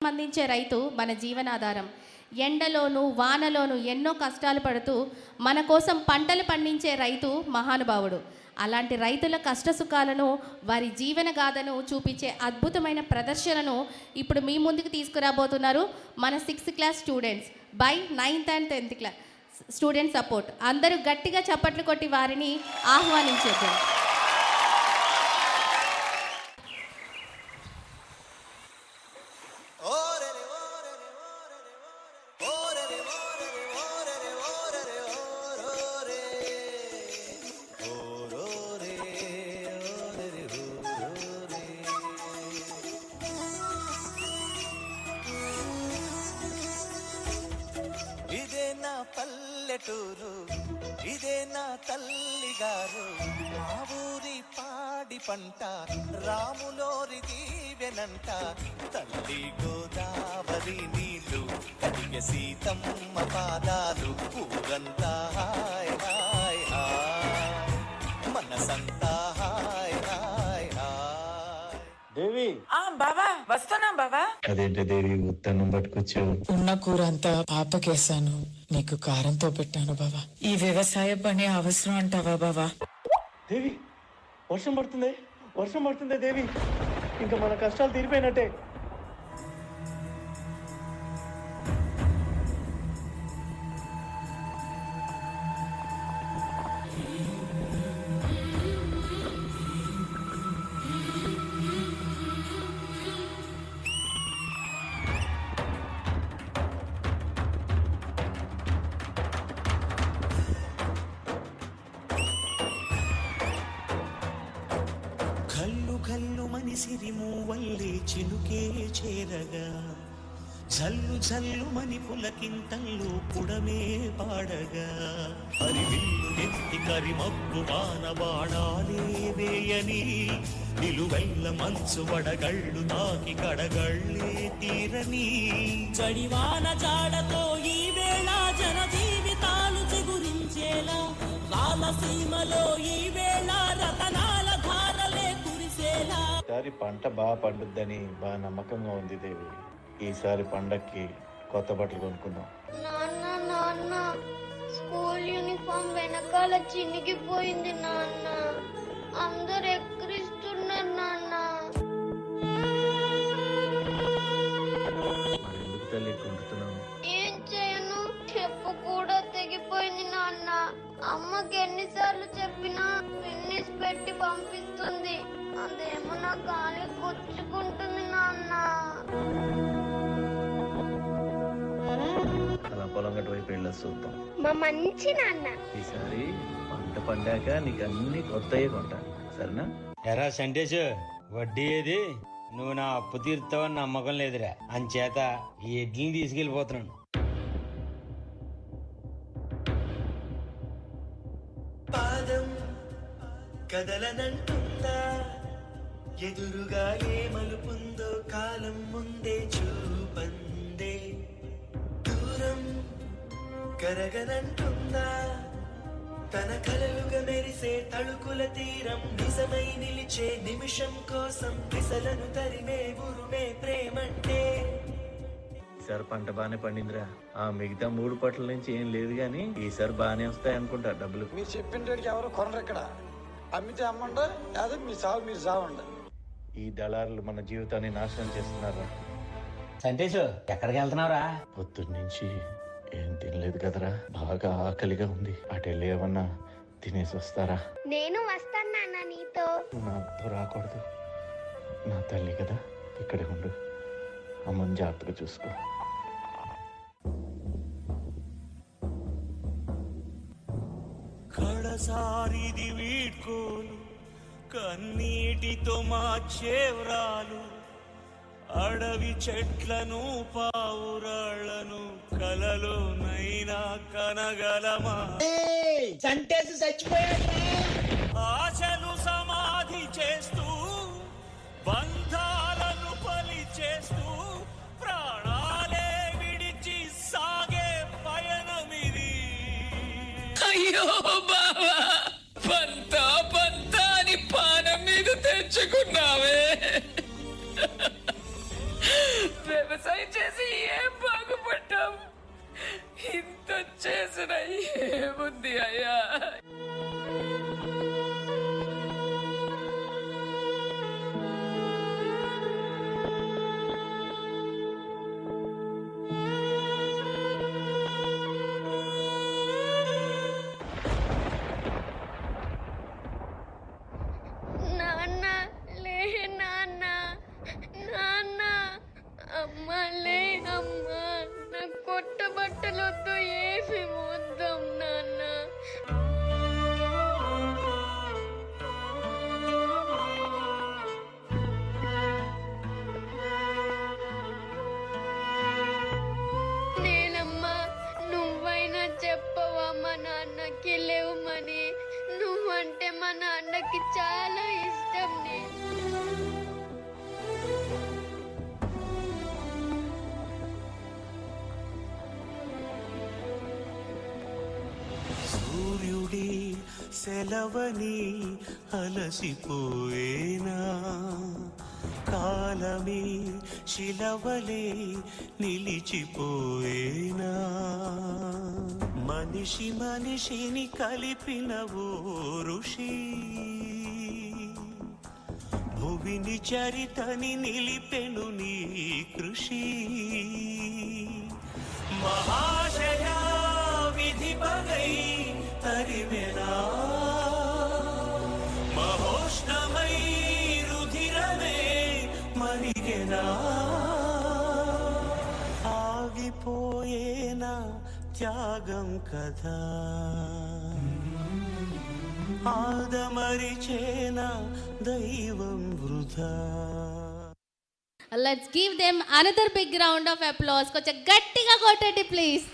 అందించే రైతు మన జీవనాధారం. ఎండలోను వానలోను ఎన్నో కష్టాలు పడుతూ మన కోసం పంటలు పండించే రైతు మహానుభావుడు. అలాంటి రైతుల కష్టసుఖాలను, వారి జీవన గాథను చూపించే అద్భుతమైన ప్రదర్శనను ఇప్పుడు మీ ముందుకు తీసుకురాబోతున్నారు మన 6th class students by 9th and 10th class student support. అందరూ గట్టిగా చప్పట్లు కొట్టి వారిని ఆహ్వానించేద్దాం. పల్లెటూరు ఇదే నా తల్లి గారు, మా ఊరి పాడి పంట రాములోరి దీవెనంట. తల్లి గోదావరి నీళ్ళు కడిగ సీతమ్మ పాదాలు, ఊరంతా హాయ్ హాయ్ హాయ్, మనసంతా హాయ్ హాయ్ హాయ్. దేవి బావా వస్తున్నా బావా. అదేంటి దేవి ఉత్తన్నం పట్టుకొచ్చావు? ఉన్న కూర అంతా పాపకేసాను, నీకు కారంతో పెట్టాను బావా. ఈ వ్యవసాయ పని అవసరం అంటావా బావా? దేవి వర్షం పడుతుంది దేవి, ఇంకా మన కష్టాలు తీరిపోయినట్టే. కల్లు మనిసిరి మూవల్లి చినుకే చేరగా, జల్లు జల్లు మని పులకింతల్లు పుడమే పాడగా, హరివిల్లు నెత్తి కరిమబ్బు వాన బాణాలే వేయని, నిలువెల్ల మంచు వడగళ్ళు తాకి కడగళ్ళే తీరని, చడివాన జాడతో ఈ వేళ జన జీవితాలు చిగురించేలా, రామసీమలో ఈ వేళ రతనాల ధారలే కురిసేలా. ఈసారి పంట బాగా పండుద్దని బాగా నమ్మకంగా ఉంది దేవి. ఈసారి పండక్కి కొత్త బట్టలు కొనుక్కుందాం. నాన్న స్కూల్ యూనిఫామ్ వెనకాల చినిగిపోయింది నాన్న, అందరు ఎక్కిరిస్తున్నారు నాన్న. ఎందుకు తల్లి కొంటున్నావు? ఏం చేయను, చెప్పు కూడా తెగిపోయింది నాన్న. అమ్మకి ఎన్నిసార్లు చెప్పినా ఫిన్నిస్ పెట్టి పంపిస్తుంది, అదేమో నా గాలి గుచ్చుకుంటుంది నాన్న. అలా పొలం గట్టు వైపు వెళ్ళి చూద్దాం. మా మంచి నాన్న. ఈసారి పంట పండాక నీకు అన్ని కొత్తయే కొంటాను, సరేనా? ఎరా సంటేష్, వడ్డీ ఏది? నువ్వు నా అప్పు తీరుతావని నమ్మకం లేదురా, అంచేత ఈ ఎడ్లని తీసుకెళ్ళిపోతున్నాను. పాదం కదలనంటుందా, ఎదురుగా ఏ మలుపుందో కాలం ముందే చూపందే, దూరం కరగనంటుందా, తన కలలుగా మెరిసే తళుకుల తీరం నిజమై నిలిచే నిమిషం కోసం దిశలను తరిమే గురుమే ప్రేమంటే. ఈసారి పంట బాగానే పండిందిరా. ఆ మిగతా 3 పట్ల నుంచి ఏం లేదు గాని ఈసారి బాగానే వస్తాయి అనుకుంటా డబ్బులు. మీరు చెప్పిన రేటుకి ఎవరు కొనరు ఇక్కడ, అమ్మితే అమ్మండి, అదే మీ సాగు మీరు సావండి. ఈ దళారులు మన జీవితాన్ని నాశనం చేస్తున్నారా. సంటేష్, ఎక్కడికి వెళ్తున్నావురా? పొద్దున్నుంచి ఏం తినలేదు కదరా, బాగా ఆకలిగా ఉంది. అటు వెళ్ళి ఏమన్నా తినేసి వస్తారా? నేను వస్తాను నాన్న నీతో. నాతో రాకూడదు, నా తల్లి కదా, ఇక్కడే ఉండు. అమ్మని జాగ్రత్తగా చూసుకో. కడసారిది వీడ్కోలు, కన్నీటితో మార్చేవ్రాలు, అడవి చెట్లను పావురాళ్లను కలలోనైనా కనగలమా? సంటేసి చచ్చిపోయాడు. ఆశను సమాధి చేస్తూ, బంధాలను బలి చేస్తూ, ప్రాణాలే విడిచి సాగే పయనమిది. అయ్యో బావా, పంతా అని పానం మీద తెచ్చుకున్నావే. వ్యవసాయ ఏముంది అయ్యా? నాన్న లే నాన్న, నాన్న అమ్మ లే అమ్మ, నాకు కొత్త బట్టలు వద్దు, ఏమి వద్దాం నాన్న. నేనమ్మా, నువ్వైనా చెప్పవా మా నాన్నకి లేవమని? నువ్వంటే మా నాన్నకి చాలా ఇష్టం. సూర్యుడి సెలవని అలసిపోయేనా, కాలమే శిలవలే నిలిచిపోయేనా, మనిషి మనిషిని కలిపిన ఓ ఋషి, భువిని చరితని నిలిపెను నీ కృషి. మహాశయా విధి పగై తరివెనా, మహోష్ణమై రుధిరమే మరిగెనా, ఆగిపోయేనా త్యాగం కదా, ఆదమరిచేనా దైవం వృధా. Let's give them another big round of applause. కొంచెం గట్టిగా కొట్టండి ప్లీజ్.